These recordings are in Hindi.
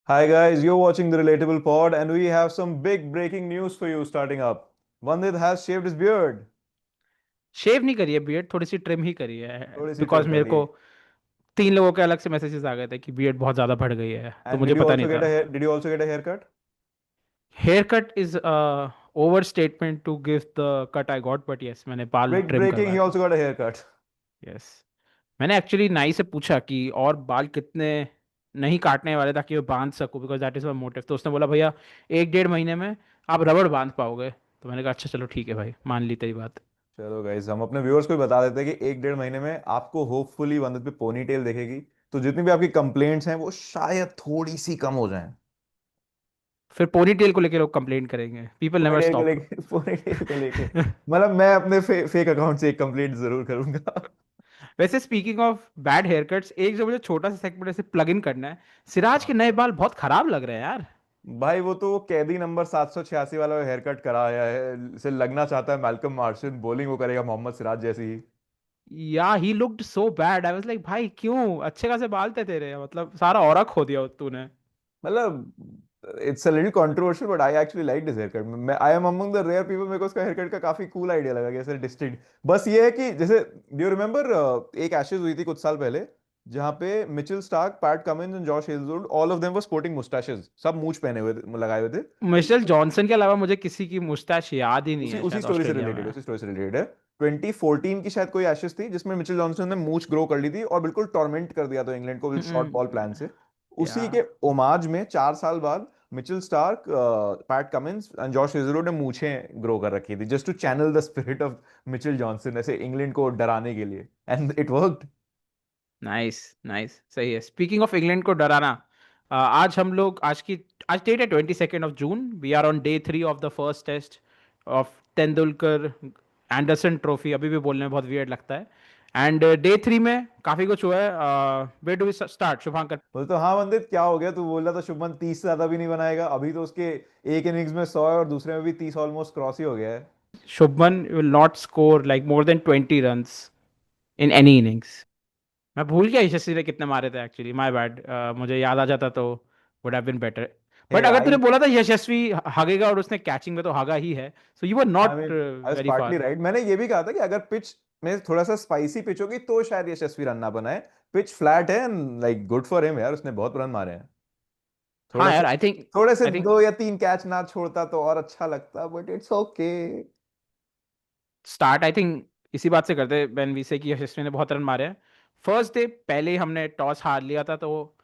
Hi guys, you're watching the Relatable Pod and we have some big breaking news for you starting up. Vandit has shaved his beard. शेव नहीं करी है बियर्ड, थोड़ी सी ट्रिम ही करी है। थोड़ी सी बिकॉज ट्रिम कर मेरे ली. को 3 लोगों के अलग से मैसेजेस आ गए थे कि बियर्ड बहुत ज़्यादा बढ़ गई है, तो And मुझे did you पता also नहीं get था। a hair, did you also get a haircut? Haircut is overstatement to give the cut I got, but yes मैंने बाल Big ट्रिम breaking, करवाया he था। also got a haircut. Yes, मैंने एक्चुअली नाई से पूछा कि और बाल कितने नहीं काटने वाले ताकि मैं बांध सकूं, because that is my motive. तो उसने बोला भैया 1 1.5 महीने में आप रबड़ बांध पाओगे। तो मैंने कहा अच्छा चलो ठीक है भाई, मान ली तेरी बात। चलो गाइस, हम अपने व्यूअर्स को भी बता देते हैं कि 1 1.5 महीने में आपको होपफुली वंदित पे पोनी टेल देखेगी. तो जितनी भी आपकी कंप्लेंट्स हैं वो शायद थोड़ी सी कम हो जाएं. फिर पोनी टेल को लेके लोग कंप्लेंट करेंगे, पीपल पोनी नेवर टेल को स्टॉप। लेके पोनी टेल को लेके मतलब मैं अपने फेक अकाउंट से एक कंप्लेंट जरूर करूंगा. वैसे speaking of bad haircuts, एक जो मुझे छोटा सा सेगमेंट ऐसे प्लग इन करना है। सिराज के नए बाल बहुत खराब लग रहे हैं यार। भाई वो तो कैदी नंबर 786 वाला हेयर कट कराया है. से लगना चाहता है मैल्कम मार्शन. बॉलिंग वो करेगा मोहम्मद सिराज जैसी ही. या he looked so bad, I was like भाई क्यों, अच्छे खासे बाल थे तेरे, मतलब सारा ऑरा खो दिया तूने। मतलब it's a little controversial but I actually like this hair cut. मैं I am among the rare people. मेरे को उसका हेयर कट का काफी कूल आइडिया लगा कि ऐसे डिस्टिंक्ट. बस ये है कि जैसे डू यू रिमेंबर एक एशेज हुई थी कुछ साल पहले जहां पे Mitchell Starc, Pat Cummins and Josh Hazlewood all of them were sporting moustaches. सब मूंछ पहने हुए लगाए हुए थे. मिशेल जॉनसन के अलावा मुझे किसी की मुस्टैच याद ही नहीं उसी है उसी शायद स्टोरी से ऑस्ट्रेलिया रिलेटेड में। उसी स्टोरी से रिलेटेड है. 2014 की शायद कोई एशेज थी जिसमें मिचेल जॉनसन ने मूंछ ग्रो कर ली थी और बिल्कुल टॉर्मेंट कर दिया था इंग्लैंड को शॉर्ट बॉल प्लान से. या उसी के ओमाज में 4 साल बाद Mitchell Starc, Pat Cummins and Josh Hazlewood ने मूछें ग्रो कर रखी थी just to channel the spirit of Mitchell Johnson, ऐसे इंग्लैंड को डराने के लिए. And it worked. Nice nice, सही है। स्पीकिंग ऑफ इंग्लैंड को डराना, आज हम लोग आज डेट है 22 June. We are on day 3 of the first test of Tendulkar Anderson trophy. अभी भी बोलने में बहुत वियर्ड लगता है। एंड डे 3 में काफी कुछ हुआ है। वे डू वी स्टार्ट शुभांकर? बोले तो हाँ वंदित, क्या हो गया? तू बोल रहा था शुभमन 30 से ज्यादा भी नहीं बनाएगा. अभी तो उसके एक इनिंग्स में 100 है और दूसरे में भी 30 ऑलमोस्ट क्रॉस ही हो गया है. Shubman will not score like more than 20 runs in any innings. मैं भूल गया यशस्वी ने कितने मारे थे, एक्चुअली माय बैड। मुझे याद आ जाता तो would have been better. Hey but अगर तूने आई बोला था यशस्वी हगेगा और उसने कैचिंग में तो हगा ही है, so you were I not mean I was very partly far. Right. मैंने ये भी कहा था कि अगर पिच में थोड़ा सा स्पाइसी पिच होगी तो शायद यशस्वी रन ना बनाए. पिच फ्लैट है. लाइक गुड फॉर हिम यार, उसने बहुत रन मारे हैं. थोड़ा हाँ सा यार, आई थिंक थोड़े से आई थिंक 2 या 3 कैच ना छोड़ता तो और अच्छा लगता, but it's okay. Start I think इसी बात से करते व्हेन वी से कि यशस्वी ने बहुत रन मारे हैं। फर्स्ट डे पहले ही हमने टॉस हार लिया था, तो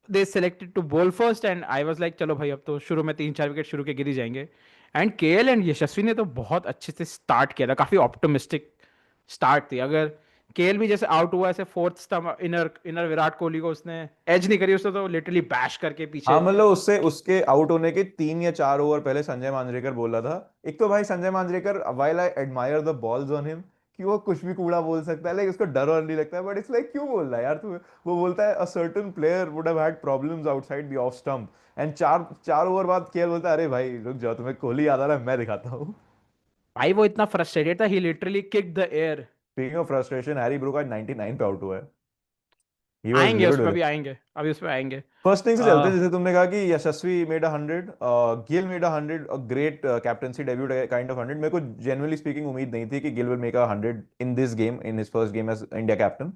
दे सेलेक्टेड टू बोल first and I was like चलो भाई अब तो शुरू में 3 4 विकेट शुरू के गिर ही जाएंगे। एंड केएल एंड यशस्वी ने तो बहुत अच्छे से स्टार्ट किया था, काफी ऑप्टिमिस्टिक स्टार्ट थी। अगर केएल भी जैसे आउट हुआ ऐसे fourth stump inner inner Virat Kohli को उसने एज नहीं करी, उसने तो लिटरली बैश करके हाँ पीछे। मतलब उससे उसके आउट होने के 3 या 4 ओवर पहले संजय मांजरेकर बोला था. एक तो भाई Sanjay Manjrekar, while I admire the balls on him, कि वो कुछ भी कूड़ा बोल सकता है, लाइक उसको डर और नहीं लगता है. बट इट्स लाइक क्यों बोल रहा है यार तू? वो बोलता है a certain player would have had problems outside the off stump. And 4 4 over बाद केएल बोलता है अरे भाई रुक जाओ, तुम्हें कोहली याद आ रहा है, मैं दिखाता हूँ. भाई वो इतना फ्रस्ट्रेटेड था, he literally kick the air. Speaking of frustration, Harry Brook आज 99 पे आउट हुआ है. ही वाज आएंगे उस लिविड पर विद. भी आएंगे, अभी उस पर आएंगे। फर्स्ट थिंग से चलते हैं. जैसे तुमने कहा कि Yashasvi made 100, Gill made 100, great captaincy debut kind of 100. मेरे को जेन्युइनली स्पीकिंग उम्मीद नहीं थी कि Gill will make 100 in this game, in his first game as India captain.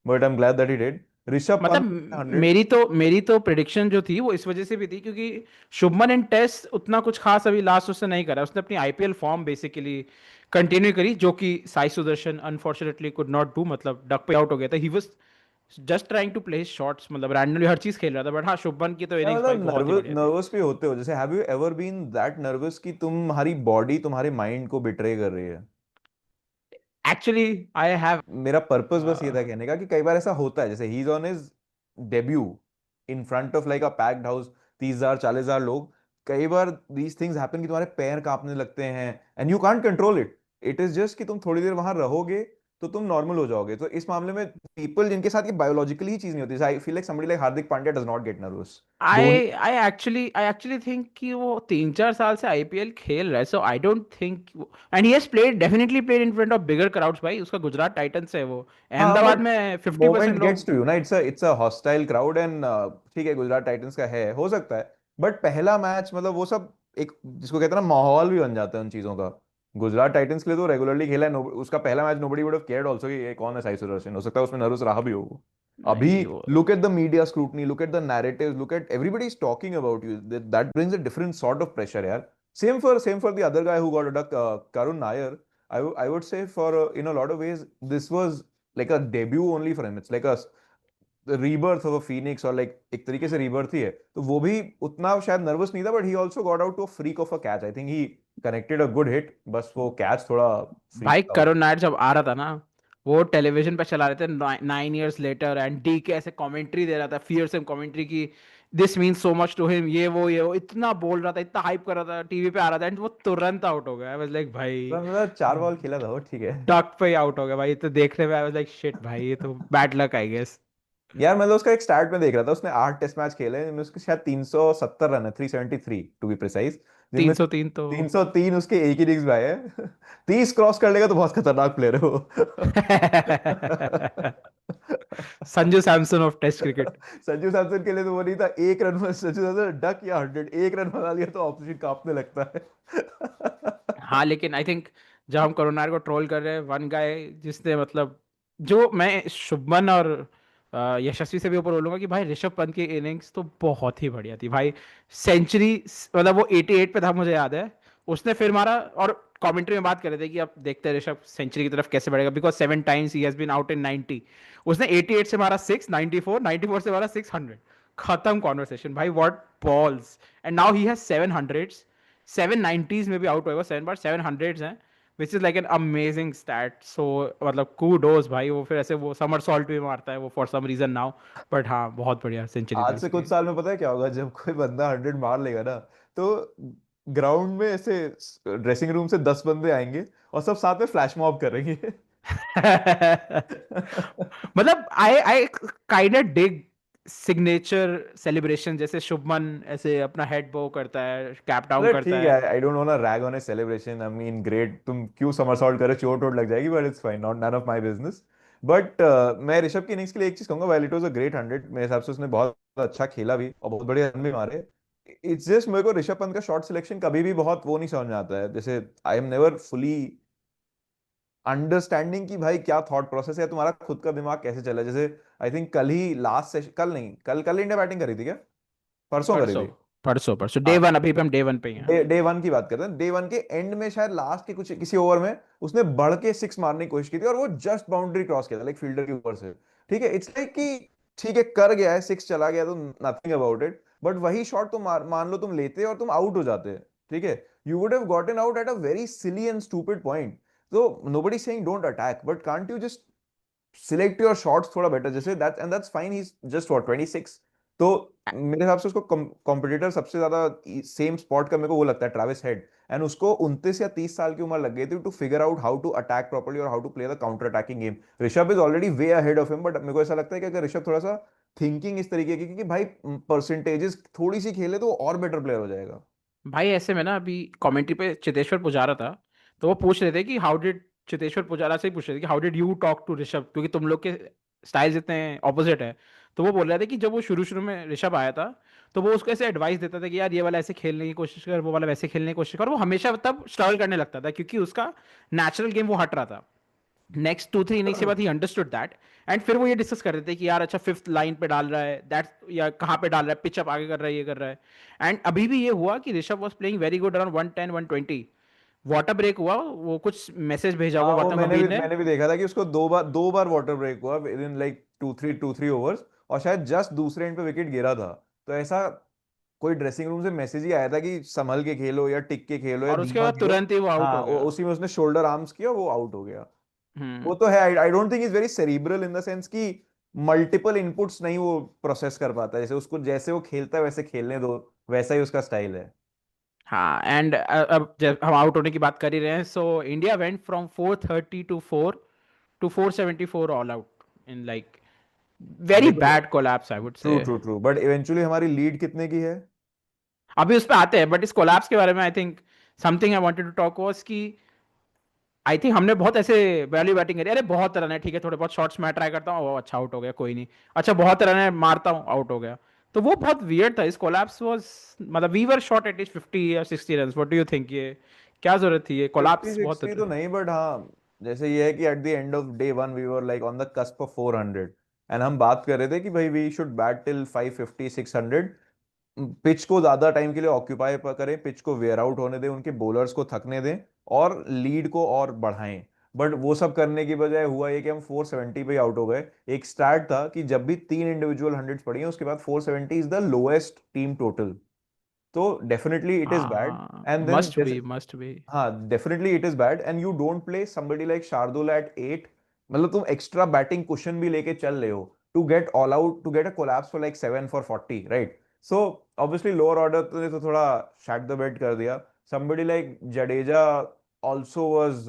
But I am glad that he did. Rishabh मतलब पंत 100. मेरी तो प्रिडिक्शन जो थी वो इस वजह से भी थी क्योंकि शुभमन इन टेस्ट उतना कुछ खास अभी लास्ट उसने नहीं करा। उसने अपनी आईपीएल फॉर्म बेसिकली कंटिन्यू करी, जो कि Sai Sudharsan unfortunately could not do, मतलब डक पे आउट हो गया था। He was just trying to play shots, मतलब रैंडमली हर चीज खेल रहा था। बट हाँ, शुभमन की तो क्या इनिंग्स भाई मतलब बहुत ही नर्वस बढ़िया थी। नर्वस भी होते हो? जैसे have you ever been that nervous कि तुम्हारी बॉडी तुम्हारे माइंड को बिट्रे कर रही है? Actually I have. मेरा पर्पस बस ये था कहने का कि कई बार ऐसा होता है. जैसे he is on his debut in front of like a packed house, 30,000 40,000 लोग. कई बार दीज थिंग्स हैपन कि तुम्हारे पैर कांपने लगते हैं and you can't control it. It is just कि तुम थोड़ी देर वहां रहोगे, तो तुम नॉर्मल हो जाओगे। तो इस मामले में पीपल जिनके साथ ये बायोलॉजिकली ही चीज नहीं होती, I feel like somebody like Hardik Pandya does not get nervous. Dhoni. I actually think कि वो 3-4 साल से आईपीएल खेल रहा है, so I don't think, and he has played, definitely played in front of bigger crowds भाई। उसका गुजरात टाइटंस है वो, हाँ अहमदाबाद बट में 50% मोमेंट गेट्स लोग। टू यू ना, it's a hostile crowd and ठीक है गुजरात टाइटंस का है, हो सकता है। बट पहला मैच मतलब वो सब एक जिसको कहते हैं ना माहौल भी बन जाता है उन चीजों का। गुजरात टाइटंस के लिए तो रेगुलरली खेला है, उसका पहला match nobody would have cared also कि ये कौन है साई सुदर्शन, हो सकता है उसमें नर्वस रहा भी हो। अभी नहीं वो look at the media scrutiny, look at the narratives, look at everybody is talking about you, that brings a different sort of pressure यार। Same for the other guy who got a duck, Karun Nair. I would say for in a lot of ways this was like a debut only for him. It's like a the rebirth of a phoenix, और like एक तरीके से rebirth ही है। तो वो भी उतना शायद नर्वस नहीं था, but he also got out to a freak of a catch. I think he connected a good hit, बस वो कैच थोड़ा freak भाई था। करुण नायर जब आ रहा था ना, वो टेलीविजन पे चला रहे थे 9 years लेटर, एंड डी के ऐसे कमेंट्री दे रहा था, फियरसम कमेंट्री की this means so much to him, ये वो इतना बोल रहा था, इतना हाइप कर रहा था, टीवी पे आ रहा था, एंड वो तुरंत आउट हो गया। आई वाज लाइक भाई, मतलब 4 बॉल खेला था वो, ठीक है। डक पे ही आउट हो गया भाई। तो देखने में आई वाज लाइक शिट भाई, ये तो बैड लक आई गेस। यार मतलब उसका एक स्टार्ट में देख रहा था, उसने 8 टेस्ट मैच खेले जिनमें उसके शायद 370 रन है, 373 टू बी प्रिसाइज, जिनमें 303 तो 303 उसके एक ही इनिंग्स में आए हैं। 30 क्रॉस कर लेगा तो बहुत खतरनाक प्लेयर है वो। Sanju Samson of test cricket. Sanju Samson के लिए तो वो नहीं था, एक रन में संजू सैमसन डक या 100, एक रन बना लिया तो ऑपोजिशन कांपने लगता है। हाँ लेकिन आई थिंक जब हम करुणाकर को ट्रोल कर रहे हैं, वन गाय जिसने मतलब, जो मैं शुभमन और यशस्वी से भी ऊपर बोलूंगा कि भाई ऋषभ पंत की इनिंग्स तो बहुत ही बढ़िया थी भाई। सेंचुरी, मतलब वो 88 पे था मुझे याद है, उसने फिर मारा, और कमेंट्री में बात कर रहे थे कि अब देखते हैं ऋषभ सेंचुरी की तरफ कैसे बढ़ेगा, because 7 times he has been out in 90। उसने 88 से मारा 6, 94 से मारा 600, खत्म कॉन्वर्सेशन भाई, what balls. And now he has 700s, 790s में भी आउट होएगा, 7 बार 700s हैं, which is like an amazing stat. So मतलब कूडोज भाई, वो फिर ऐसे वो समर सॉल्ट भी मारता है वो for some reason now, but हाँ बहुत बढ़िया सेंचुरी थी आज से उसकी। कुछ साल में पता है क्या होगा, जब कोई बंदा 100 मार लेगा ना, तो ग्राउंड में ऐसे ड्रेसिंग रूम से 10 बंदे आएंगे और सब साथ में फ्लैश मॉब करेंगे। मतलब I kind of dig signature celebration, जैसे शुभमन ऐसे अपना हेड बो करता है, कैप डाउन अरे करता ठीक है, है। I don't want to rag on a celebration, I mean great, तुम क्यों समरसॉल्ट करे, चोट वोट लग जाएगी, but it's fine, not none of my business. But मैं ऋषभ की इनिंग्स के लिए एक चीज कहूंगा, well it was a great 100, मेरे हिसाब से उसने बहुत अच्छा खेला भी और बहुत बढ़िया रन भी मारे। इट्स जस्ट मेरे को ऋषभ पंत का शॉट सिलेक्शन कभी भी बहुत वो नहीं समझ में आता है, जैसे I am never fully understanding कि भाई क्या थॉट प्रोसेस है तुम्हारा, खुद का दिमाग कैसे चला है। जैसे आई थिंक कल ही लास्ट सेशन, कल नहीं, कल इंडिया बैटिंग करी थी क्या, परसों करी परसों थी। परसों डे हाँ, वन, अभी पे हम डे वन पे ही हैं। डे वन की बात करते हैं, डे वन के एंड में शायद लास्ट के कुछ किसी ओवर में उसने बढ़ के 6 मारने की कोशिश की थी और वो जस्ट बाउंड्री क्रॉस किया था, लाइक फील्डर के ऊपर से। ठीक है, इट्स लाइक कि ठीक है कर गया है, 6 चला गया तो नथिंग अबाउट इट, बट वही शॉट तुम मान लो तुम लेते और तुम आउट हो जाते। ठीक है, you would have gotten out at a very silly and stupid point. तो nobody saying don't attack, but can't you just select your shots थोड़ा बेटर, जैसे that and that's fine, he is just for 26। तो मेरे हिसाब से उसको कॉम्पिटिटर सबसे ज्यादा सेम स्पॉट का मेरे को वो लगता है ट्रेविस हेड, एंड उसको 29 या 30 साल की उम्र लग गई थी to figure out how to attack properly और how to play the counter attacking game. Rishabh is already way ahead of him, but मेरे को ऐसा लगता है कि अगर ऋषभ थोड़ा सा थिंकिंग इस तरीके की कि भाई परसेंटेजेस थोड़ी सी खेले तो वो और बेटर प्लेयर हो जाएगा। भाई ऐसे में ना, अभी कमेंट्री पे चितेश्वर पुजारा था, तो वो पूछ रहे थे कि हाउ डिड, चितेश्वर पुजारा से ही पूछ रहे थे कि how did you talk to Rishabh, क्योंकि तुम लोग के स्टाइल्स इतने ऑपोजिट है। तो वो बोल रहे थे कि जब वो शुरू शुरू में ऋषभ आया था, तो वो उसको ऐसे एडवाइस देता था कि यार ये वाला ऐसे खेलने की कोशिश कर, वो वाला वैसे खेलने की कोशिश कर, वो हमेशा तब स्ट्रगल करने लगता था क्योंकि उसका नेचुरल गेम वो हट रहा था। नेक्स्ट 2-3 इनिंग्स के बाद ही अंडरस्टूड दैट, एंड फिर वो ये डिस्कस कर रहे थे कि यार अच्छा फिफ्थ लाइन पे डाल रहा है दैट, या कहाँ पे डाल रहा है, पिच अप आगे कर रहा है, ये कर रहा है। एंड अभी भी ये हुआ कि Rishabh was playing very good around 110-120, water break हुआ, वो कुछ मैसेज भेजा हुआ हाँ वो गौतम मैंने भी गंभीर ने। मैंने भी देखा था कि उसको दो बार वाटर ब्रेक हुआ in like two three overs, और शायद जस्ट दूसरे एंड पे विकेट गिरा था। तो ऐसा कोई ड्रेसिंग रूम से मैसेज ही आया था कि संभल के खेलो या टिक के खेलो या और उसके धीमा बाद खेलो। तुरंत ही वो आउट हाँ हो गया। उसी में उसने शोल्डर आर्म्स किया, वो आउट हो गया। हम्म। वो तो है, I don't think is very cerebral in the sense कि मल्टीपल इनपुट्स नहीं वो प्रोसेस कर पाता, जैसे उसको जैसे वो खेलता है वैसे खेलने दो, वैसा ही उसका स्टाइल है। हाँ एंड अब जब हम आउट होने की बात कर ही रहे हैं, so India went from 430 to 4 to 474 all out in like very देखो, bad collapse, I would true say. True true, but eventually हमारी लीड कितने की है? अभी उस पे आते हैं, बट इस कोलैप्स के बारे में I think something I wanted to talk was कि आई थिंक हमने बहुत ऐसे वैल्यू बैटिंग करी, अरे बहुत रन है ठीक है, थोड़े बहुत शॉट्स मैं ट्राई करता हूँ, अच्छा आउट हो गया कोई नहीं, अच्छा बहुत रन है मारता हूँ आउट हो गया। तो वो बहुत वियर्ड था, इस कोलैप्स वाज, मतलब वी वर शॉट एटलीस्ट 50 या 60 run. What do you think, ये क्या जरूरत थी, ये फिफ्टी कोलैप्स बहुत सिक्सटी तो नहीं, बट हाँ, जैसे ये है कि at the end of day one we were like on the cusp of 400, and हम बात कर रहे थे कि भाई we should bat till 550 600, pitch को ज्यादा टाइम के लिए ऑक्यूपाई करें, पिच को वेयर आउट होने दें, उनके बॉलर्स को थकने दें, और लीड को और बढ़ाएं। बट वो सब करने की बजाय हुआ ये कि हम 470 पे आउट हो गए। एक स्टैट था कि जब भी 3 इंडिविजुअल हंड्रेड्स पड़ी हैं उसके बाद 470 is the lowest team total. तो definitely it is bad. And then must be. हाँ, definitely it is bad, and you don't play somebody like Shardul at 8। मतलब तुम एक्स्ट्रा बैटिंग कुशन भी लेके चल रहे हो to get all out, to get a collapse for like 7 for 40, right? So obviously lower order ने तो थोड़ा शैट द बेड कर दिया। Somebody like Jadeja also was,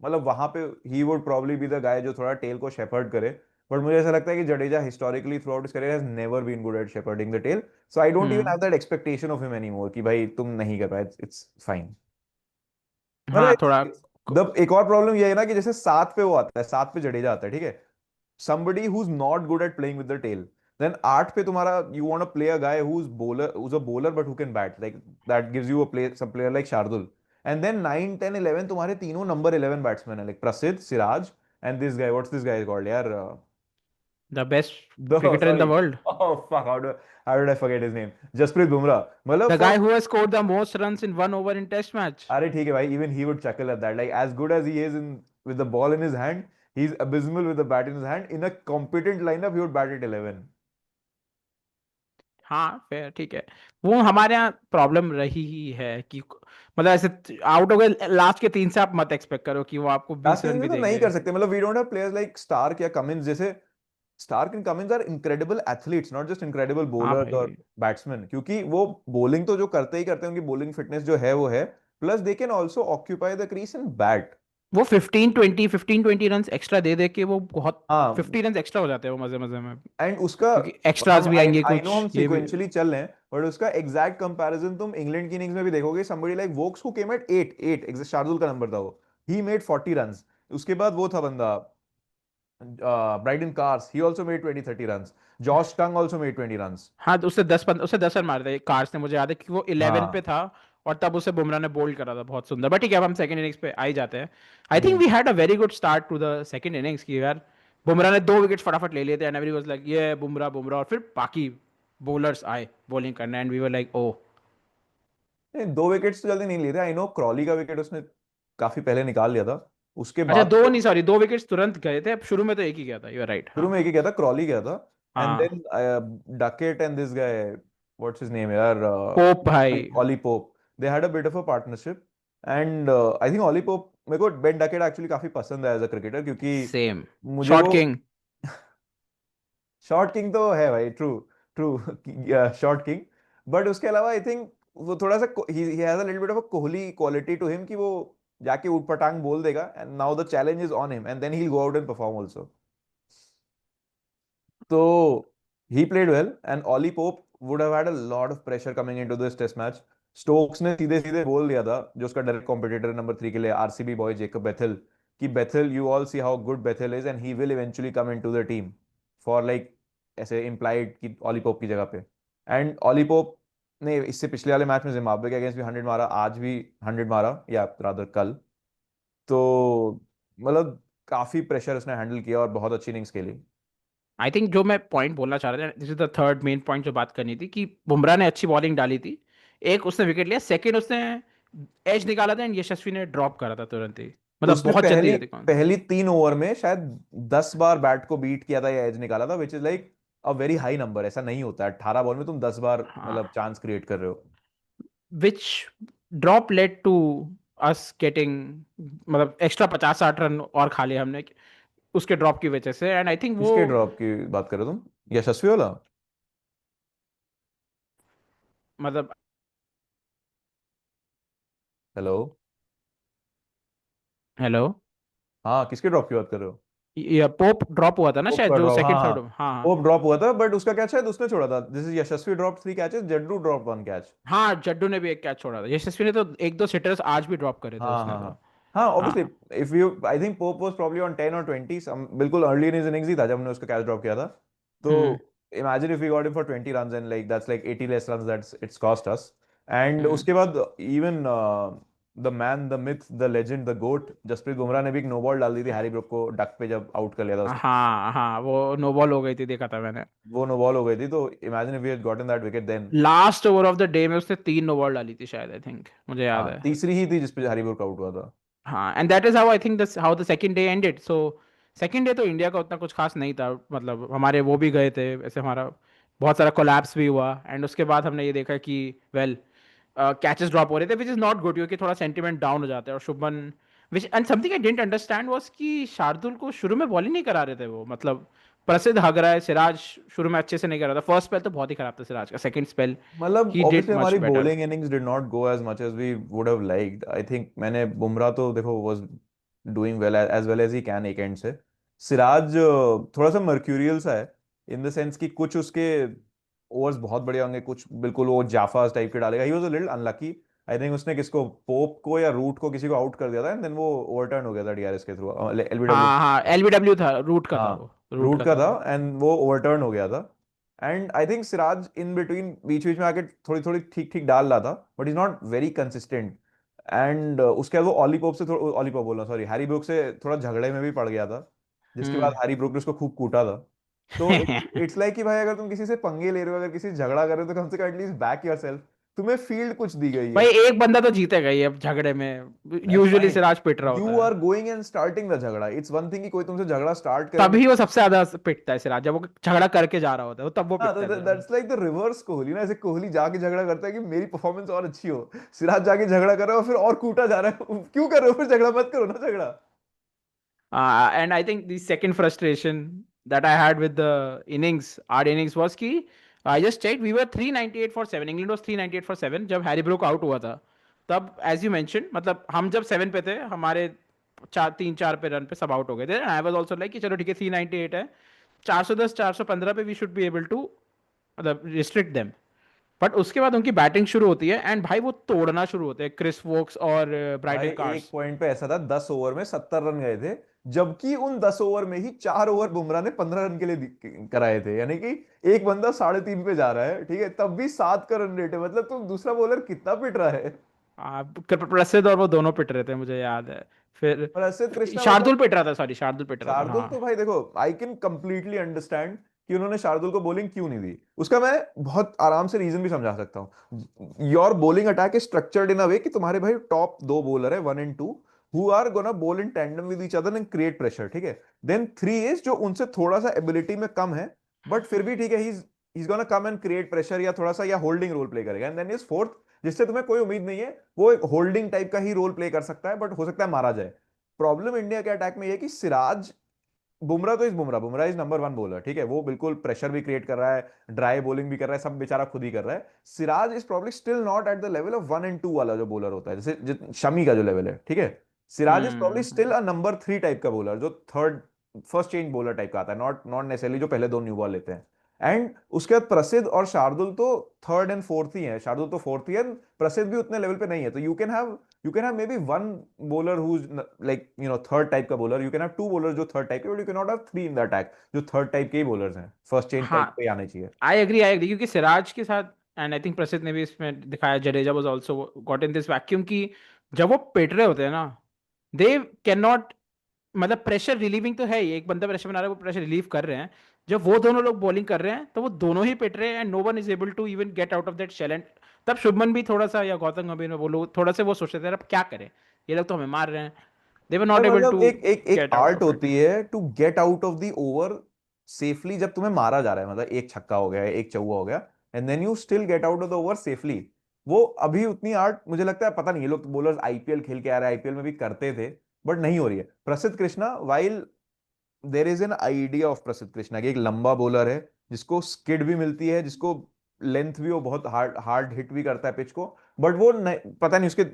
मतलब वहां पे ही would probably be the guy जो थोड़ा टेल को शेपर्ड करे। बट मुझे ऐसा लगता है कि Jadeja historically throughout his career has never been good at shepherding the tail. So I don't even hmm. Have that expectation of him anymore कि भाई तुम नहीं कर पाए, इट्स फाइन। हाँ मतलब थोड़ा। एक और प्रॉब्लम ये है ना कि जैसे 7 पे वो आता है, 7 पे जडेजा आता है, ठीक है, somebody who's not good at playing with the tail. Then 8 पे तुम्हारा you want to play a guy who's a bowler but who can bat, like that gives you a play some player like Shardul. And then 9 10 11 तुम्हारे तीनों नंबर 11 बैट्समैन है, like Prasidh, Siraj and this guy, what's this guy called यार, the best the cricketer in the sorry, world, oh fuck, how did I forget his name? Jasprit Bumrah. मतलब the for, guy who has scored the most runs in one over in test match. अरे ठीक है भाई, even he would chuckle at that, like as good as he is in with the ball in his hand, he's abysmal with the bat in his hand. In a competent lineup he would bat at 11. हाँ fair, ठीक है। वो हमारे यहाँ प्रॉब्लम रही ही है कि मतलब ऐसे आउट हो गए लास्ट के 3 से, आप मत एक्सपेक्ट करो कि वो आपको 20 लास्ट रन इनिंग्स भी में तो नहीं देंगे। कर सकते, मतलब we don't have players like Starc या कमिंस जैसे। Starc and Cummins are incredible athletes, not just incredible हाँ बॉलर्स और भाई, बैट्समैन, क्योंकि वो बॉलिंग तो जो करते ही करते हैं, उनकी बॉलिंग फिटनेस जो है वो है, plus they can also occupy the crease in bat. वो 15 20 रन एक्स्ट्रा दे दे के वो बहुत, हाँ, 50 रन एक्स्ट्रा हो जाते हैं वो मजे मजे में, एंड उसका, क्योंकि एक्स्ट्राज हम भी आई आएंगे आई नो कुछ हम ये भी। सीक्वेंशियली चल रहे हैं, बट उसका एग्जैक्ट कंपैरिजन तुम इंग्लैंड की इनिंग्स में भी देखोगे। Somebody like Woakes who came at 8 8, Shardul का नंबर था वो, ही मेड 40 रन्स। उसके बाद वो था बंदा, ब्राइडन कार्स, ही आल्सो मेड 20 30 रन्स। जॉश टंग आल्सो मेड 20 रन्स। हाँ तो उससे 10 रन मारे थे कार्स ने, मुझे याद है कि वो 11 पे हाँ। था, और तब उसे बुमराह ने बोल्ड करा था बहुत सुंदर। बट ठीक है, अब हम सेकंड इनिंग्स पे आ ही जाते हैं। I think hmm. We had a very good start to the second innings की यार, बुमराह ने 2 विकेट फटाफट ले लिए थे, एंड एवरी वाज लाइक ये बुमराह बुमराह, और फिर बाकी बॉलर्स आए बॉलिंग करने, and we were like oh. नहीं, 2 विकेट्स तो जल्दी नहीं लिए थे। आई नो क्रॉली का विकेट उसने काफी पहले निकाल लिया था। उसके अच्छा बाद दो तो नहीं, सॉरी 2 विकेट्स तुरंत गए थे, अब शुरू में तो एक ही गया था, यू आर राइट शुरू हाँ। में एक ही गया था, क्रॉली गया था। एंड हाँ then Duckett and this guy, what's his name यार, पोप भाई। Ollie Pope, they had a bit of a partnership. And I think Ollie Pope, मेरे को बेन डकेट एक्चुअली काफी पसंद है एज अ क्रिकेटर, क्योंकि सेम। मुझे शॉर्ट वो किंग। शॉर्ट किंग तो है भाई, true true, short king. But उसके अलावा आई थिंक वो थोड़ा सा he has a little bit of a Kohli quality to him, कि वो जाके ऊट पटांग बोल देगा, and now the challenge is on him, and then he will go out and perform also. So he played well, and Ollie Pope would have had a lot of pressure coming into this test match. Stokes ने सीधे सीधे बोल दिया था, जो उसका डायरेक्ट कॉम्पिटिटर नंबर 3 के लिए, आरसीबी बॉय जेकब बेथेल, कि Bethell, you all see how good Bethell is and he will eventually come into the team for like, ऐसे इम्प्लाइड कि ऑली पोप की जगह पे। एंड ऑली पोप ने इससे पिछले वाले मैच में जिम्बाब्वे के अगेंस्ट भी 100 मारा, आज भी 100 मारा, या रादर कल। तो मतलब काफी प्रेशर उसने हैंडल किया और बहुत अच्छी इनिंग्स खेली। आई थिंक जो मैं पॉइंट बोलना चाह रहा था, this is the third main point जो बात करनी थी, कि बुमराह ने अच्छी बॉलिंग डाली थी, एक उसने विकेट लिया, सेकंड उसने एज निकाला था, एंड यशस्वी ने ड्रॉप करा था तुरंत ही, मतलब उसने बहुत जल्दी पहली गति कौन। पहली 3 ओवर में शायद 10 बार बैट को बीट किया था या एज निकाला था, विच is like a very high number. ऐसा नहीं होता है 18 बॉल में तुम 10 बार हाँ, मतलब चांस क्रिएट कर रहे हो। Which drop led to us getting, मतलब एक्स्ट्रा 50 60 रन और खा लिया हमने उसके ड्रॉप की वजह से, एंड आई थिंक वो, किसके ड्रॉप की बात कर रहे हो तुम, यशस्वी वाला? मतलब हेलो? हेलो। हाँ, किसके ड्रॉप की बात कर रहे हो? ये पोप ड्रॉप हुआ था ना पोप शायद, का जो ड्रॉप, सेकंड हाँ थर्ड। हाँ। हाँ हाँ। पोप ड्रॉप हुआ था, बट उसका कैच शायद उसने छोड़ा था। This is Yashasvi drop 3 catches, Jaddu drop 1 catch. हाँ, जड्डू ने भी एक कैच छोड़ा था, यशस्वी ने तो एक दो सिटर्स आज भी ड्रॉप करे थे हाँ उसने हाँ तो। हाँ हाँ, ऑब्वियसली। हाँ। If you, I think Pope was probably on 10 और 20, बिल्कुल अर्ली इन हिज इनिंग्स ही था जब हमने उसका कैच ड्रॉप किया था। तो hmm. Imagine if we got him for 20 runs and like that's like 80 less runs that's it's cost us. And hmm. उसके बाद even the man, the myth, the legend, the GOAT Jasprit Bumrah ने भी एक नो बॉल डाल दी थी हैरी ब्रुक को डक पे जब आउट कर लिया था उसने। हाँ हाँ, वो नो बॉल हो गई थी, देखा था मैंने। वो नो बॉल हो गई थी, तो imagine if we had gotten that wicket then. Last over of the day में उसने 3 नो बॉल डाली थी शायद, आई थिंक, मुझे याद हाँ, है। तीसरी ही थी जिसपे हैरी ब्रुक आउट हुआ था। हाँ, and that is how I think this how the second day ended. So second day तो इंडिया का उतना कुछ खास नहीं था, मतलब हमारे वो भी गए थे ऐसे, हमारा बहुत सारा कोलैप्स भी हुआ। एंड उसके बाद हमने ये देखा कि वेल, कैचेस ड्रॉप हो रहे थे, विच इज नॉट गुड, क्योंकि थोड़ा सेंटिमेंट डाउन हो जाता है। और Shubman, which and something I didn't understand was कि शार्दुल को शुरू में बॉल ही नहीं करा रहे थे वो, मतलब प्रसिद्ध हग रहा है, सिराज शुरू में अच्छे से नहीं कर रहा था। फर्स्ट स्पेल तो बहुत ही खराब था सिराज का, सेकंड स्पेल मतलब ही डिड ऑब्वियसली मच हमारी better. Bowling innings did not go as much as we would have liked. I think मैंने बुमराह तो देखो was doing well as he can एक एंड से। सिराज थोड़ा सा मर्क्यूरियल सा है, इन द सेंस कि कुछ उसके ओवर्स बहुत बढ़िया होंगे, कुछ बिल्कुल वो जाफास टाइप के डालेगा। He was a little unlucky. I think उसने किसको, पोप को या रूट को, किसी को आउट कर दिया था, एंड देन वो ओवरटर्न हो गया था डीआरएस के थ्रू, एलबीडब्ल्यू। हाँ हाँ, एलबीडब्ल्यू था, रूट का था, हाँ, वो रूट रूट का का था। था, एंड वो ओवरटर्न हो गया था। And I think Siraj in between, बीच बीच में आके थोड़ी थोड़ी ठीक ठीक डाल रहा था, but is not very consistent. And उसके बाद वो ऑली पोप से थोड़ा, ऑली पोप बोल रहा हूँ सॉरी, हैरी ब्रूक से थोड़ा झगड़े में भी पड़ गया था, जिसके बाद हम्म। हैरी ब्रूक ने उसको खूब कूटा था। तो इट्स लाइक कि भाई अगर तुम किसी से पंगे ले रहे हो, अगर किसी से झगड़ा कर रहे हो, तो कम से कम एटलीस्ट बैक योरसेल्फ। तुम्हें फील्ड कुछ दी गई है। भाई एक बंदा तो जीतेगा ही अब झगड़े में, दैट्स यूजुअली फाइन। सिराज पिट रहा होता यू है। Are going and starting the झगड़ा। इट्स वन थिंग कि कोई तुमसे झगड़ा स्टार्ट करे। तभी वो सबसे ज्यादा पिटता है सिराज, जब वो झगड़ा करके जा रहा होता है, वो तब वो हाँ, पिटता है Siraj. That's like the reverse Kohli ना। ऐसे कोहली जाके झगड़ा करता है कि मेरी परफॉर्मेंस और अच्छी हो, सिराज जाके झगड़ा कर रहा है और फिर और कूटा जा रहा है। क्यों कर रहे हो फिर झगड़ा? मत करो ना झगड़ा। And I think the second frustration that I had with the innings, our innings, was कि I just checked, we were 398 for 7, England was 398 for 7 जब हैरी ब्रूक आउट हुआ था। तब एज यू मेंशन, मतलब हम जब 7 पे थे, हमारे 3-4 पे रन पे सब आउट हो गए थे। आई वाज आल्सो लाइक कि चलो ठीक है, 398 है, 410 415 पे we should be able to, मतलब रिस्ट्रिक्ट देम। बट उसके बाद उनकी बैटिंग शुरू होती है, एंड भाई वो तोड़ना शुरू होते हैं, क्रिस वोक्स और भाई ब्राइडन एक कार्स। पॉइंट पे ऐसा था, 10 ओवर में 70 रन गए थे, जबकि उन 10 ओवर में ही 4 ओवर बुमराह ने 15 रन के लिए कराए थे। यानी कि एक बंदा 3.5 पे जा रहा है, ठीक है, तब भी 7 का रन रेट है। मतलब तुम दूसरा बॉलर कितना पिट रहा है। प्रसिद्ध और वो दोनों पिट रहे थे, मुझे याद है। फिर और असित कृष्णा शार्दुल मतलब, पिट रहा था, सॉरी, शार्दुल पिट रहा था, शार्दुल तो हाँ। भाई देखो, आई कैन कंप्लीटली अंडरस्टैंड कि उन्होंने शार्दुल को बॉलिंग क्यों नहीं दी। उसका मैं बहुत आराम से रीजन भी समझा सकता हूँ। Your bowling attack is structured in a way कि तुम्हारे भाई टॉप दो बॉलर है, 1 and 2, who are gonna bowl in tandem with each other and create pressure, ठीक है। देन 3 इज जो उनसे थोड़ा सा एबिलिटी में कम है, बट फिर भी ठीक है, he is gonna come and create pressure, या थोड़ा सा या होल्डिंग रोल प्ले करेगा। एंड देन इज फोर्थ, जिससे तुम्हें कोई उम्मीद नहीं है, वो एक होल्डिंग टाइप का ही रोल प्ले कर सकता है, बट हो सकता है मारा जाए। प्रॉब्लम इंडिया के अटैक में ये है कि सिराज, बुमराह तो is Bumrah, Bumrah is number 1 bowler, ठीक है, वो बिल्कुल प्रेशर भी क्रिएट कर रहा है, ड्राई बॉलिंग भी कर रहा है, सब बेचारा खुद ही कर रहा है। Siraj is probably still not at the level of 1 and 2 वाला जो बॉलर होता है, जैसे शमी का जो लेवल है, ठीक है। Siraj is probably still hmm. A number 3 type का बॉलर, जो third, first change bowler type का आता है, नॉट नॉट नेसेसरली जो पहले दो न्यू बॉल लेते हैं। एंड उसके बाद प्रसिद्ध और शार्दुल तो थर्ड एंड फोर्थ ही है, शार्दुल तो फोर्थ ही है, प्रसिद्ध भी उतने लेवल पे नहीं है। तो you can have maybe one bowler who like third type का bowler, you can have 2 bowler जो थर्ड टाइप के, but you can not have 3 in the attack जो थर्ड टाइप के ही बॉलर्स हैं, फर्स्ट चेंज हाँ, टाइप पे आने चाहिए। आई एग्री क्योंकि सिराज के साथ, एंड आई थिंक प्रसिद्ध ने भी इसमें दिखाया, Jadeja was also got in this vacuum कि जब वो पिट रहे होते हैं ना, दे कैन नॉट, मतलब प्रेशर रिलीविंग तो है ही, एक बंदा प्रेशर बना रहा है, वो प्रेशर रिलीव कर रहे हैं। जब वो दोनों लोग बॉलिंग कर रहे हैं, तो वो दोनों ही पिट रहे हैं, and no one is able to even get out of that shell. And तब शुभमन भी थोड़ा सा, या गौतम गंभीर में, वो लोग थोड़ा से वो सोचते थे, अब क्या करें, ये लोग तो हमें मार रहे हैं। दे वर भाई नॉट एबल मतलब टू एक एक एक get out art of it. होती है to get out of the over safely, जब तुम्हें मारा जा रहा है, मतलब एक छक्का हो गया, एक चौका हो गया, and then you still get out of the over safely. वो अभी उतनी आर्ट मुझे लगता है, पता नहीं, ये लोग बॉलर्स आईपीएल खेल के आ रहे हैं, आईपीएल में भी करते थे, बट नहीं हो रही है। Prasidh Krishna, while there is an idea of प्रसिद्ध कृष्णा की, एक लंबा बॉलर है जिसको स्किड भी मिलती है, जिसको लेंथ भी, वो बहुत हार्ड हार्ड हिट भी करता है पिच को, बट वो पता नहीं उसके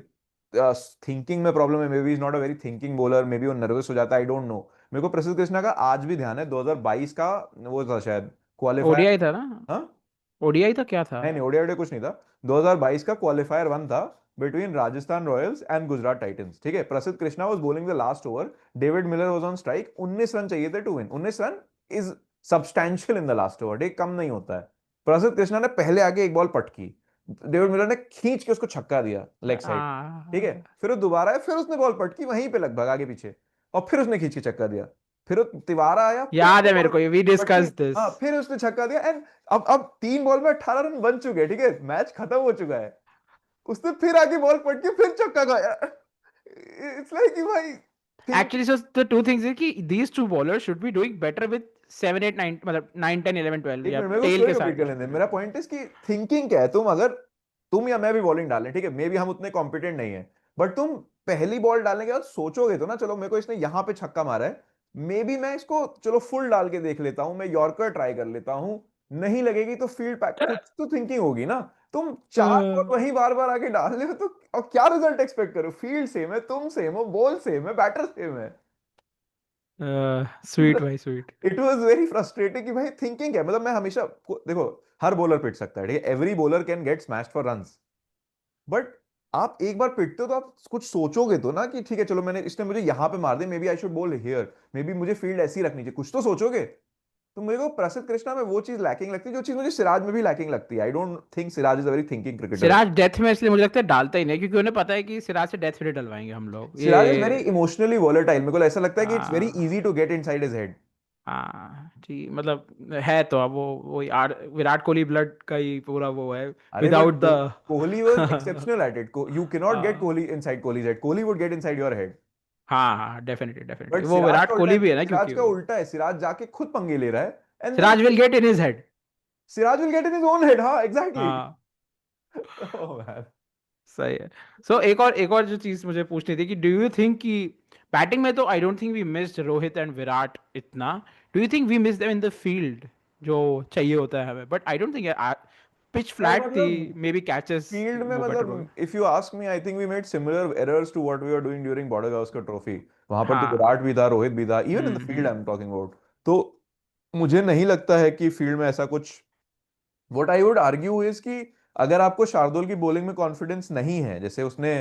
थिंकिंग में प्रॉब्लम है। May be is not a very thinking bowler, may be वो नर्वस हो जाता है, आई डोंट नो। मेरे को प्रसिद्ध कृष्णा का आज भी ध्यान है, 2022 का वो था शायद क्वालिफायर। ओडीआई था ना? हाँ, ओडीआई था क्या था? नहीं ओडीआई कुछ नहीं था। 2022 का क्वालिफायर वन था between Rajasthan Royals and Gujarat Titans, ठीक है। Prasidh Krishna was bowling the last over, David Miller was on strike, 19 run चाहिए थे to win. 19 run is substantial in the last over, ठीक, कम नहीं होता है। प्रसिद्ध कृष्णा ने पहले आगे एक बॉल पटकी, डेविड मिलर ने खींच के उसको छक्का दिया लेग साइड, ठीक है। हाँ, फिर वो दोबारा आया, फिर उसने बॉल पटकी वहीं पे लगभग आगे पीछे, और फिर उसने खींच के छक्का दिया। फिर वो तिवारा आया, फिर याद उसने है मेरे बॉल को, वी पटकी, डिस्कस दिस। हाँ फिर उसने छक्का दिया। एंड अब 3 बॉल में 18 रन बन चुके हैं, ठीक है, मैच खत्म हो चुका है। उसने फिर आगे बॉल पटकी, फिर छक्का खाया। इट्स लाइक कि भाई think, actually so the two things है कि these two bowler should be doing better with 7 8 9, मतलब 9 10 11 12 एक या मिनट मेरे को टेल स्टोरी के कंप्लीट साथ। कर लेने दे। मेरा पॉइंट इज कि थिंकिंग क्या है, तुम अगर तुम या मैं भी बॉलिंग डालें, ठीक है, मे बी हम उतने कॉम्पिटेंट नहीं है, बट तुम पहली बॉल डालने के बाद सोचोगे तो ना, चलो मेरे को इसने यहां पे छक्का मारा है, मे बी मैं इसको चलो फुल डाल के देख लेता हूं, मैं यॉर्कर ट्राई कर लेता हूं, नहीं लगेगी तो फील्ड पैक, कुछ तो थिंकिंग होगी ना। तुम 4 बॉल वहीं बार बार आके डाल रहे हो, तो और क्या रिजल्ट एक्सपेक्ट करो? फील्ड सेम है, तुम सेम हो, बॉल सेम है, बैटर सेम है। स्वीट भाई, sweet. It was very frustrating कि भाई थिंकिंग क्या है? मतलब मैं हमेशा देखो, हर बॉलर पिट सकता है, ठीक है, every bowler can get smashed for runs, but आप एक बार पिटते हो तो आप कुछ सोचोगे तो ना, कि ठीक है चलो मैंने, इसने मुझे यहां पे मार दिया, maybe I should bowl here, maybe मुझे फील्ड ऐसी रखनी चाहिए, कुछ तो सोचोगे। तो मेरे को प्रसिद्ध कृष्णा में वो चीज लैकिंग लगती है, जो चीज मुझे सिराज में भी लैकिंग लगती है। I don't think Siraj is a very thinking cricketer. Siraj death में इसलिए मुझे लगता है डालता ही नहीं, क्योंकि उन्हें पता है कि सिराज से डेथ में डलवाएंगे हम लोग सिराज इज वेरी ये। इमोशनली वॉलेटाइल, मेरे को ऐसा लगता है कि इट्स वेरी हाँ, easy to get inside his head. हाँ जी, मतलब है तो अब वो विराट कोहली ब्लड का ही पूरा वो है, अरे but without the Kohli was exceptional at it, you can not get हाँ, Kohli inside Kohli's head, Kohli would get inside your head. हाँ, हाँ, डेफिनेटली डेफिनेटली बट वो सिराज विराट का उल्टा कोहली है, भी है ना, सिराज क्योंकि का वो उल्टा है, सिराज जाके खुद पंगे ले रहा है, and then Siraj will get in his head. Siraj will get in his own head, हाँ एग्जैक्टली। हाँ, ओह मैन। सही है। सो एक और जो चीज मुझे पूछनी थी कि डू यू थिंक कि बैटिंग में तो I don't think we missed Rohit and Virat इतना, do you think we miss them in the field जो चाहिए होता है हमें? But I don't think pitch यार फ्लैट थी, मतलब मे बी कैचेस फील्ड में, वो बेटर हो गए। मतलब if you ask me, I think we made similar errors to what we were doing during Border Gavaskar trophy. वहां पर तो हाँ। विराट भी था, रोहित भी था, even in the field I am talking about. तो मुझे नहीं लगता है कि फील्ड में ऐसा कुछ, what I would argue is कि अगर आपको शार्दुल की बॉलिंग में कॉन्फिडेंस नहीं है, जैसे उसने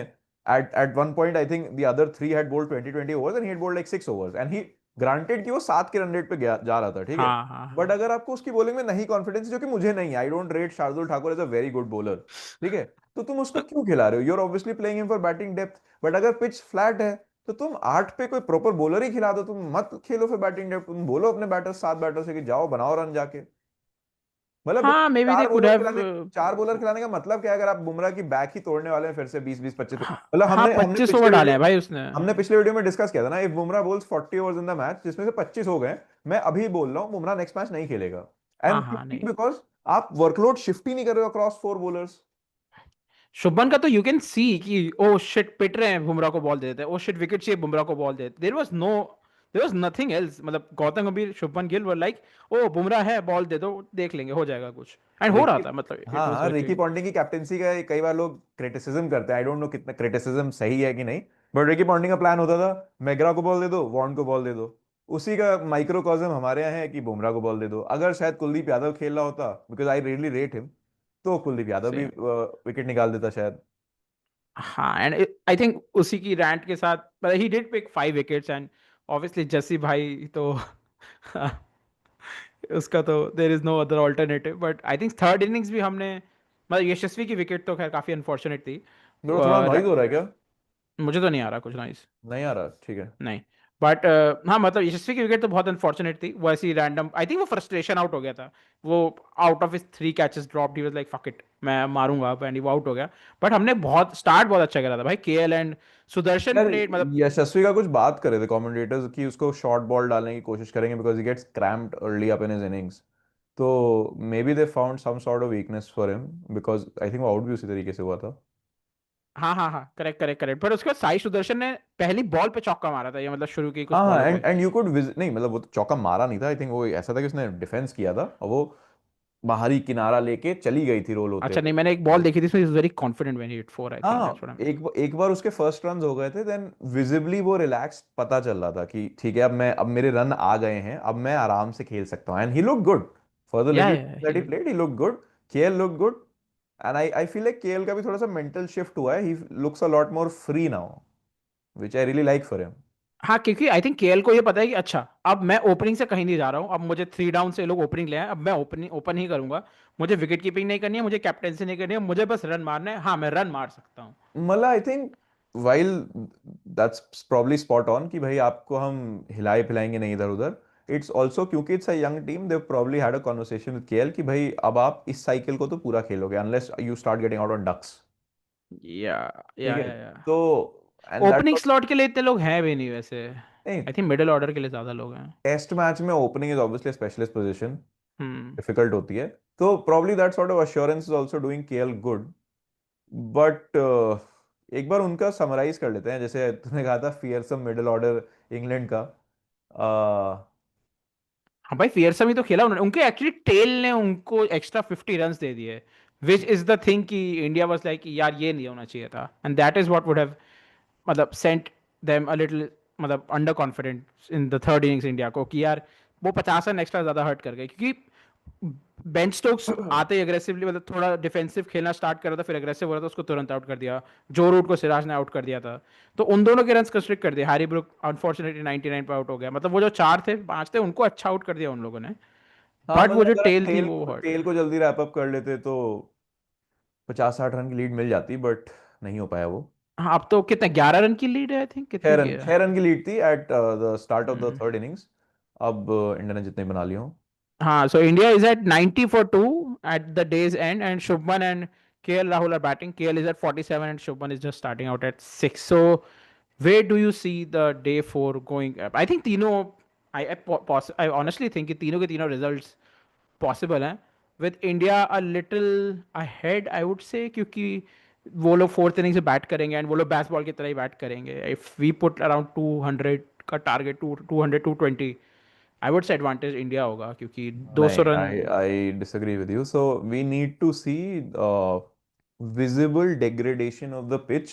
at one point I think the other three had bowled 20 overs and he had bowled like 6 overs, and he granted कि वो 7 के रन रेट पे जा रहा था, ठीक है। हाँ, हाँ, बट हाँ। अगर आपको उसकी बॉलिंग में नहीं कॉन्फिडेंस, जो कि मुझे नहीं है, I don't rate Shardul Thakur as a very good bowler, ठीक है, तो तुम उसको क्यों खिला रहे हो? You are obviously playing him for batting depth. But अगर पिच फ्लैट है तो तुम 8 पे कोई प्रॉपर बॉलर ही खिला दो, तुम मत खेलो फिर बैटिंग डेप्थ, तुम बोलो अपने बैटर 7 बैटर से कि जाओ बनाओ रन जाके। मतलब हाँ, मे बी दे चार कुड बॉलर हैव। खिलाने, 4 बॉलर खिलाने का मतलब क्या है? अगर आप बुमराह की बैक ही तोड़ने वाले हैं फिर से 20 20 25, मतलब हाँ, हमने हमने 25 ओवर पिछले डाले वीडियो हैं भाई उसने। हमने पिछले वीडियो में डिस्कस किया था ना, if Bumrah bowls 40 overs in the match जिसमें से 25 हो गए, मैं अभी बोल रहा हूँ बुमराह नेक्स्ट मैच नहीं खेलेगा। हाँ, एंड हाँ, नहीं। बिकॉज आप वर्कलोड शिफ्ट ही नहीं कर रहे हो अक्रॉस 4 बॉलर्स। शुभमन का तो यू कैन सी कि ओ शिट पिट रहे हैं, बुमराह को बॉल दे देते हैं, ओ शिट विकेट चाहिए, बुमराह को बॉल दे देते, देयर वाज नथिंग एल्स, मतलब गौतम गंभीर, शुभमन गिल वर लाइक ओ बुमराह है, बॉल दे दो, देख लेंगे, हो जाएगा कुछ, एंड हो रहा रिकी, था, मतलब इट हाँ वाज हाँ, रिकी वर्किंग। पॉन्टिंग की कैप्टेंसी का कई बार लोग क्रिटिसिज्म करते हैं, आई डोंट नो कितना क्रिटिसिज्म सही है कि नहीं, बट रिकी पॉन्टिंग का प्लान होता था मैग्रा को बॉल दे दो, वॉर्न को बॉल दे दो। उसी का माइक्रोकॉज्म हमारे यहाँ है कि बुमराह को बॉल दे दो। अगर शायद कुलदीप यादव खेल रहा होता, because I really rate him, तो कुलदीप यादव भी सेम। विकेट निकाल देता शायद। हाँ, एंड आई थिंक उसी की रैंट के साथ, मतलब he did pick 5 wickets, and obviously Jassi भाई तो उसका तो there is no other alternative, but I think third innings भी हमने, मतलब यशस्वी की विकेट तो खैर काफी अनफॉर्चुनेट थी। मेरे को थोड़ा नॉइज हो रहा है क्या? मुझे तो नहीं आ रहा कुछ ना, नहीं आ रहा, ठीक है। नहीं। बट हाँ, मतलब यशस्वी की विकेट तो बहुत अनफॉर्चुनेट थी, वो ऐसी रैंडम, आई थिंक वो फ्रस्ट्रेशन आउट हो गया था। वो out of his 3 catches dropped, he was like fuck it, मैं मारूंगा अब, एंड वो आउट हो गया। बट हमने बहुत स्टार्ट बहुत अच्छा करा था भाई, केएल एंड सुदर्शन यार प्लेड, मतलब यशस्वी का कुछ बात कर रहे थे कमेंटेटर्स कि उसको शॉर्ट बॉल डालने की कोशिश करेंगे because he gets cramped early up in his innings. तो maybe they found some sort of weakness for him, because I think वो आउट भी उसी तरीके से हुआ था। हाँ, हाँ, हाँ, करेक्ट, करेक्ट, करेक्ट। पर उसके बाद साई सुदर्शन ने पहली बॉल पे चौका मारा था, ये मतलब शुरू की कुछ हाँ हाँ, बॉलों पे। एंड यू कुड विजिट, नहीं मतलब वो तो चौका मारा नहीं था, आई थिंक वो ऐसा था कि उसने डिफेंस किया था और वो बाहरी किनारा लेके चली गई थी रोल होते अच्छा नहीं, हुए। मैंने एक बॉल देखी थी, इसमें is very confident when he hit four, I think that's हाँ, व्हाट आई एक बार उसके फर्स्ट रन हो गए थे, देन विजिबली वो रिलैक्स, पता चल रहा था कि ठीक है, अब मेरे रन आ गए हैं, अब मैं आराम से खेल सकता हूँ, and he look good for the या little he that he look. Played, he look good. KL look good, and I feel like KL का भी थोड़ा सा मेंटल शिफ्ट हुआ है, he looks a lot more free now, which I really like for him. हाँ, क्योंकि आई थिंक केएल को ये पता है कि अच्छा अब मैं ओपनिंग से कहीं नहीं जा रहा हूँ, अब मुझे 3 डाउन से लोग ओपनिंग ले आए, अब मैं ओपन ही करूंगा। मुझे विकेट कीपिंग नहीं करनी है, मुझे कैप्टेंसी नहीं करनी है, मुझे बस रन मारना है। हाँ, मैं रन मार सकता हूँ। मतलब I think while that's probably spot on कि भाई आपको हम हिलाए पिलाएंगे नहीं इधर उधर। इट्स ऑल्सो क्योंकि it's a young team, they probably had a conversation with KL कि भाई अब आप इस साइकिल को तो पूरा खेलोगे unless you start getting out on ducks. या ठीक या है, या तो एंड ओपनिंग दैट्स स्लॉट के लिए इतने लोग हैं भी नहीं वैसे। नहीं, आई थिंक मिडिल ऑर्डर के लिए ज्यादा लोग हैं। टेस्ट मैच में opening is obviously specialist position, hmm. Difficult होती है, तो probably that sort of assurance is also doing KL good. But एक बार उनका समराइज कर लेते हैं, जैसे तूने कहा था फियरसम मिडिल ऑर्डर इंग्लैंड का। हाँ भाई, फियरसम ही तो खेला उन्होंने, उनके एक्चुअली टेल ने उनको एक्स्ट्रा 50 रन दे दिए, विच इज द थिंग कि इंडिया वाज लाइक यार ये नहीं होना चाहिए था, and that is what would have मतलब सेंट देम अ लिटिल, मतलब under confident in the third innings India को, कि यार वो 50 रन एक्स्ट्रा ज्यादा हर्ट कर गए, क्योंकि बेन स्टोक्स आते ही अग्रेसिवली मतलब थोड़ा डिफेंसिव खेलना स्टार्ट कर रहा था, फिर अग्रेसिव हो रहा था, उसको तुरंत आउट कर दिया। जो रूट को सिराज ने आउट कर दिया था, तो उन दोनों के रन कंस्ट्रक्ट कर दिए। हैरी ब्रुक अनफॉर्चुनेटली 99 पे आउट हो गया, मतलब वो जो चार थे पांच थे उनको अच्छा आउट कर दिया उन लोगों ने। हाँ बट वो मतलब जो अगर आप टेल थी वो हर्ट टेल है। को जल्दी रैप अप कर लेते तो 50-60 रन की लीड मिल जाती, बट नहीं हो पाया वो। हाँ, अब तो कितने 11 रन की लीड है, आई थिंक छह कितने की रन है। 6 रन की लीड थी at the start of the hmm. Third innings. अब इंडिया ने जितने बना लिए हों। हाँ, so India is at 90 for 2 at the day's end, and Shubman and KL Rahul are batting. KL is at 47, and Shubman is just starting out at 6. So, where do you see the day four going up? I think तीनों, I honestly think कि तीनों के तीनों results possible हैं, with India a little ahead, I would say, क्योंकि वो लोग फोर्थ इनिंग से बैट करेंगे, एंड वो लोग बैट्सबॉल की तरह ही बैट करेंगे। इफ वी पुट अराउंड 200 का target, 200 220, I would say advantage India होगा, क्योंकि 200 नहीं, run. I disagree with you, so we need to see visible degradation of the pitch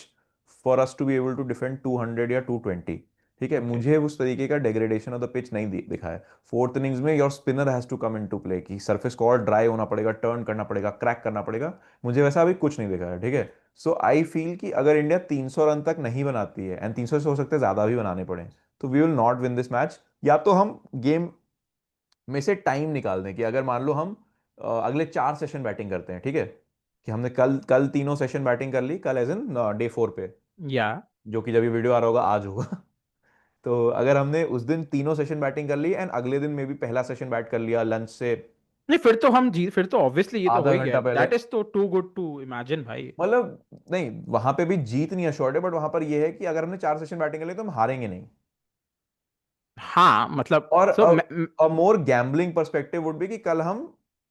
for us to be able to defend 200 या 220। ठीक है, ओके। मुझे उस तरीके का डेग्रेडेशन ऑफ द पिच नहीं दिखा है। फोर्थ इनिंग्स में your spinner has to come into play, की सरफेस को और ड्राई होना पड़ेगा, टर्न करना पड़ेगा, क्रैक करना पड़ेगा। मुझे वैसा अभी कुछ नहीं दिखा है। ठीक है, सो आई फील कि अगर इंडिया 300 रन तक नहीं बनाती है, एंड 300 से हो सकते हैं ज्यादा भी बनाने पड़े, तो we will not win this match. या तो हम गेम में से टाइम निकाल दें कि अगर मान लो हम अगले 4 सेशन बैटिंग करते हैं, ठीक है, कि हमने कल कल तीनों सेशन बैटिंग कर ली, कल एज इन डे 4 पे, या जो कि जब ये वीडियो आ रहा होगा आज होगा। तो अगर हमने उस दिन तीनों सेशन बैटिंग कर ली, एंड अगले दिन में भी पहला सेशन बैट कर लिया लंच से नहीं, फिर तो हम जीत, फिर तो ऑब्वियसली ये तो हो आधा ही गया, घंटा पहले, दैट इज तो टू गुड टू इमेजिन भाई। मतलब नहीं, वहां पे भी जीत नहीं अश्योर्ड है, बट वहां पर ये है कि अगर हमने 4 सेशन बैटिंग कर ली तो हम हारेंगे नहीं। हाँ मतलब और सो मोर गैम्बलिंग पर्सपेक्टिव वुड बी कि कल हम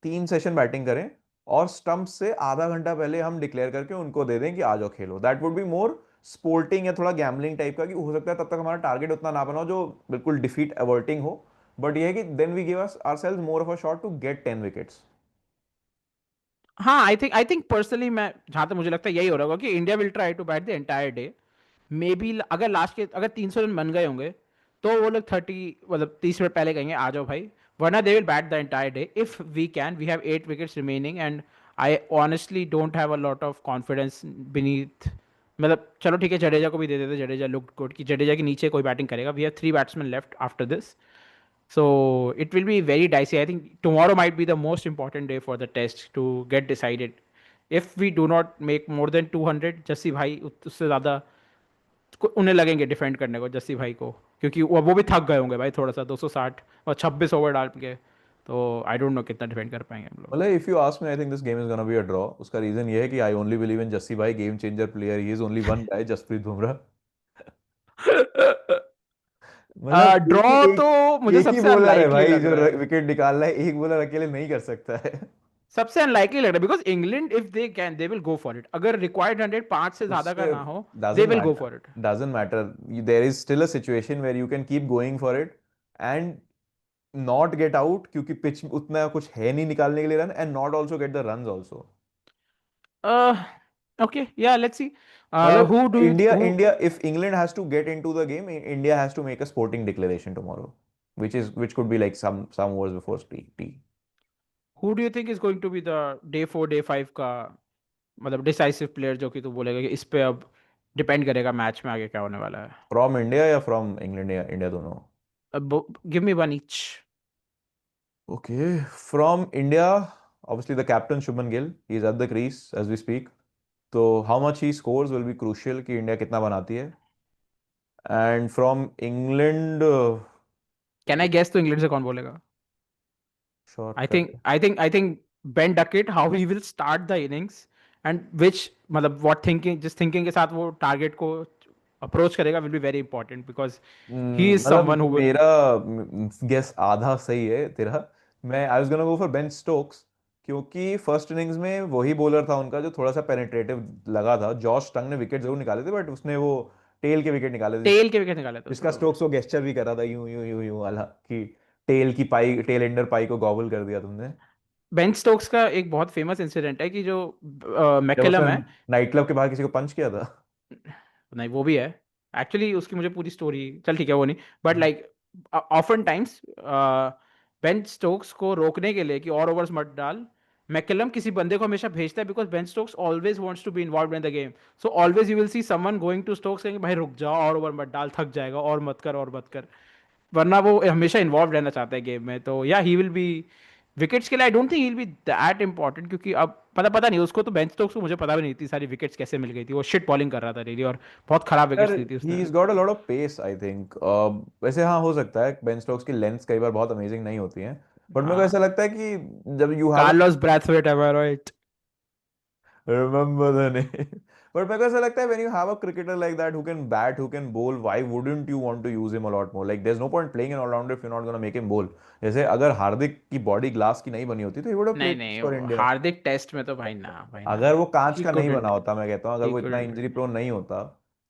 3 सेशन बैटिंग करें, और स्टंप से आधा घंटा पहले हम डिक्लेयर करके उनको दे दें कि आ जाओ खेलो। That would be more sporting या थोड़ा गैम्बलिंग टाइप का, कि हो सकता है तब तक हमारा टारगेट उतना ना बनाओ जो बिल्कुल डिफीट अवर्टिंग हो, बट ये है कि then we give us ourselves more of a shot to get 10 wickets. हाँ, आई थिंक पर्सनली मैं, जहां तक मुझे लगता है यही हो रहा होगा कि India will try to bat the entire day. Maybe अगर लास्ट के अगर 300 रन बन गए होंगे, तो वो लोग 30 मतलब 30 मिनट पहले कहेंगे आ जाओ भाई, वरना they will bat the entire day if we can. We have 8 wickets remaining, and I honestly don't have a lot of confidence beneath, मतलब चलो ठीक है, जडेजा को भी दे देते, जडेजा लुक गुड, कि जडेजा के नीचे कोई बैटिंग करेगा। We have 3 batsman left after this, so it will be very dicey. I think tomorrow might be the most important day for the test to get decided. If we do not make more than 200, Jassi भाई उससे ज़्यादा उन्हें लगेंगे डिफेंड करने को, जस्सी भाई को, क्योंकि वो भी थक गए होंगे भाई थोड़ा सा, 260 और 26 ओवर डाल के, तो आई डोंट नो कितना डिफेंड कर पाएंगे हम लोग। मतलब if you ask me, I think this game is gonna be a draw. उसका रीजन ये है कि I only believe in Jassi भाई, game changer player, he is only one guy, Jasprit Bumrah. मतलब ड्रॉ तो मुझे एक ही सबसे बॉलर है अनलाइकली भाई लग जो रहा है। विकेट निकाल रहा है, एक बॉलर अकेले नहीं कर सकता है। सबसे अनलाइकली लग रहा है, because England if they can they will go for it, अगर रिक्वायर्ड 100 5 से ज़्यादा का उससे ना हो, दे doesn't will go matter, for it. doesn't matter, there is still a situation where you can keep going for it, and not get out क्योंकि पिच उतना कुछ है नहीं निकालने के लिए run, and not also get the run also. Uh, okay, yeah, let's see. मतलब Who do you India who India if England has to get into the game, India has to make a sporting declaration tomorrow, which could be like some hours before tea. who do you think is going to be the day 4 day 5 का मतलब डिसाइसिव प्लेयर जो कि तू बोलेगा कि इस पे अब डिपेंड करेगा मैच में आगे क्या होने वाला है? फ्रॉम इंडिया या फ्रॉम इंग्लैंड या इंडिया दोनों? अब give me one each. Okay, from India, obviously the captain Shubman Gill, he's at the crease as we speak. So how much he scores will be crucial कि इंडिया कितना बनाती है. And from England, can I guess तो इंग्लैंड से कौन बोलेगा? short आई कर think they. I think I think Ben Duckett how he will start the innings and which मतलब व्हाट थिंकिंग जिस थिंकिंग के साथ वो टारगेट को अप्रोच करेगा will be very important because he is मतलब समवन हु विल. मेरा गेस आधा सही है तेरा. मैं I was gonna go for Ben Stokes, क्योंकि फर्स्ट इनिंग्स में वही बॉलर था उनका जो थोड़ा सा पेनिट्रेटिव लगा था. जॉश टंग ने विकेट जरूर निकाले थे, बट उसने वो टेल के विकेट निकाले थे, टेल के विकेट निकाले थे उसने जिसका तो. स्टोक्स को गेस्चर भी कर रहा था यूं यूं यूं यूं वाला कि टेल की पाई, टेल एंडर पाई को गॉबल कर दिया तुमने. बेन स्टोक्स का एक बहुत फेमस इंसिडेंट है कि जो जब उसने मैकलम है. नाइट क्लब के बाहर किसी को पंच किया था. नहीं वो भी है. एक्चुअली उसकी मुझे पूरी स्टोरी चल ठीक है वो नहीं. But like often times Ben Stokes को रोकने के लिए कि और ओवर्स मत डाल, मैकलम किसी बंदे को हमेशा भेजता है because Ben Stokes always wants to be involve in the game. So always you will see someone going to Stokes कहेंगे भाई रुक जाओ और ओवर मत डाल थक जाएगा और मत कर. वरना वो हमेशा इन्वॉल्व रहना चाहता है गेम में. तो या ही विल बी विकेट्स के लिए आई don't think he will be that important क्योंकि अब पता नहीं उसको तो बेंच स्टोक्स को मुझे पता भी नहीं थी सारी विकेट्स कैसे मिल गई थी. वो शिट बॉलिंग कर रहा था रियली और बहुत खराब यार विकेट्स ली थी ही उसने. Is got a lot of pace I think. वैसे हाँ, हो सकता है बेन स्टोक्स की लेंथ्स कई बार बहुत अमेजिंग नहीं होती हैं, बट मेरे को हाँ. ऐसा लगता है कि जब you have Carlos Brathwaite am I right? Remember the name. But मेरे को ऐसा लगता है when you have a cricketer like that who can bat, who can bowl, why wouldn't you want to use him a lot more? Like there's no point playing an all-rounder if you're not gonna make him bowl. जैसे अगर हार्दिक की बॉडी ग्लास की नहीं बनी होती तो he would have नहीं played नहीं for India. हार्दिक टेस्ट में तो भाई ना. अगर वो कांच ही का नहीं बना कुडंट. होता, मैं कहता हूँ अगर ही वो इतना कुडंट. इंजरी प्रोन नहीं होता,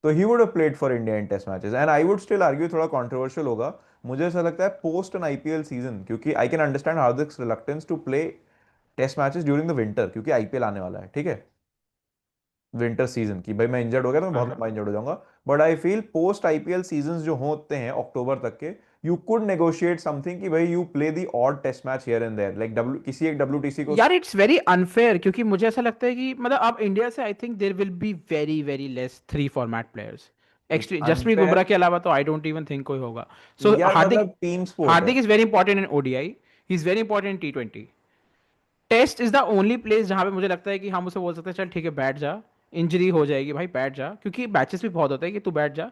तो he would have played for India in test matches. And I would still argue, थोड़ा कंट्रोवर्शियल होगा, मुझे ऐसा लगता है पोस्ट एन आईपीएल सीजन, क्योंकि I can understand Hardik's reluctance to play test matches during the winter, क्योंकि आईपीएल आने वाला है, ठीक है, विंटर सीजन की. भाई मैं इंजर्ड हो गया तो मैं बहुत लंबा इंजर्ड हो जाऊंगा. But I feel post IPL season जो होते हैं अक्टूबर तक के, यू कुड नेगोशिएट समथिंग कि भाई you play the odd test match here and there, like W किसी एक डब्ल्यूटीसी को. यार इट्स वेरी अनफेयर क्योंकि मुझे ऐसा लगता है कि मतलब अब इंडिया से I think there will be very very less 3 format players. It's actually Jasprit unfair. Bumrah के अलावा तो आई डोंट इवन थिंक कोई होगा. सो यार हार्दिक. मतलब टीम स्पोर्ट है. Hardik is very important in ODI. He is very important in T20. Test is the only place जहां पे मुझे लगता है कि हम उसे बोल सकते हैं चल ठीक है बैठ जा. इंजरी हो जाएगी भाई बैठ जा क्योंकि मैचेस भी बहुत होते हैं कि तू बैठ जा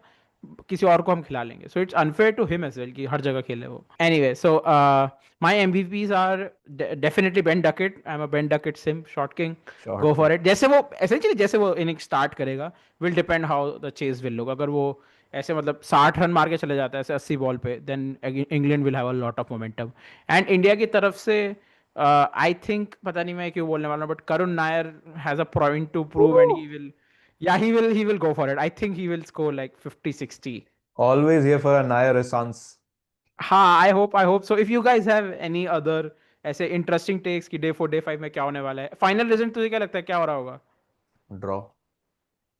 किसी और को हम खिला लेंगे. So it's unfair to him as well कि हर जगह खेले वो. Anyway so my MVPs are definitely Ben Duckett. I am a Ben Duckett sim shot king. Short go के. For it. जैसे वो एसेंशियली जैसे वो इनिंग स्टार्ट करेगा will depend how the chase will look. अगर वो ऐसे मतलब 60 रन मार के चले जाता है ऐसे 80 बॉल पे then England will have a lot of momentum. And India की तरफ से आई थिंक पता नहीं मैं क्यों बोलने वाला हूँ but Karun Nair has a point two prove and he will. Yeah, he will go for it. I think he will score like 50, 60. Always here for a Nair renaissance. हाँ, I hope so. If you guys have any other ऐसे interesting takes कि day 4 day 5 में क्या होने वाला है, फाइनल रिजल्ट तुझे क्या लगता है क्या हो रहा होगा? ड्रॉ.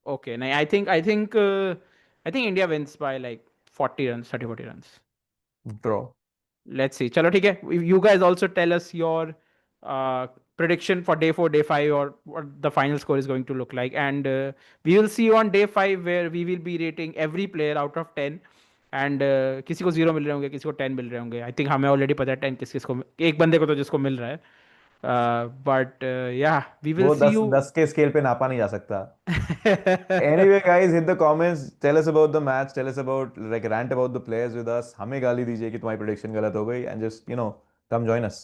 Okay, नहीं, I think India wins by like 40 runs, 30, 40 runs. Draw. Let's see. चलो ठीक है. You guys also tell us your uh, prediction for day 4 day 5 or what the final score is going to look like, and we will see you on day 5 where we will be rating every player out of 10. And किसी को 0 मिल रहे होंगे किसी को 10 मिल रहे होंगे. आई थिंक हमें ऑलरेडी पता है 10 किस किस को एक बंदे को तो जिसको मिल रहा है. बट या वी विल वो सी दस यू. दस के स्केल पे नापा नहीं जा सकता. Anyway, guys, hit the comments. Tell us about the match. Tell us about, like, rant about the players with us. हमें गाली दीजिए कि तुम्हारी prediction गलत हो गई, and just, come join us.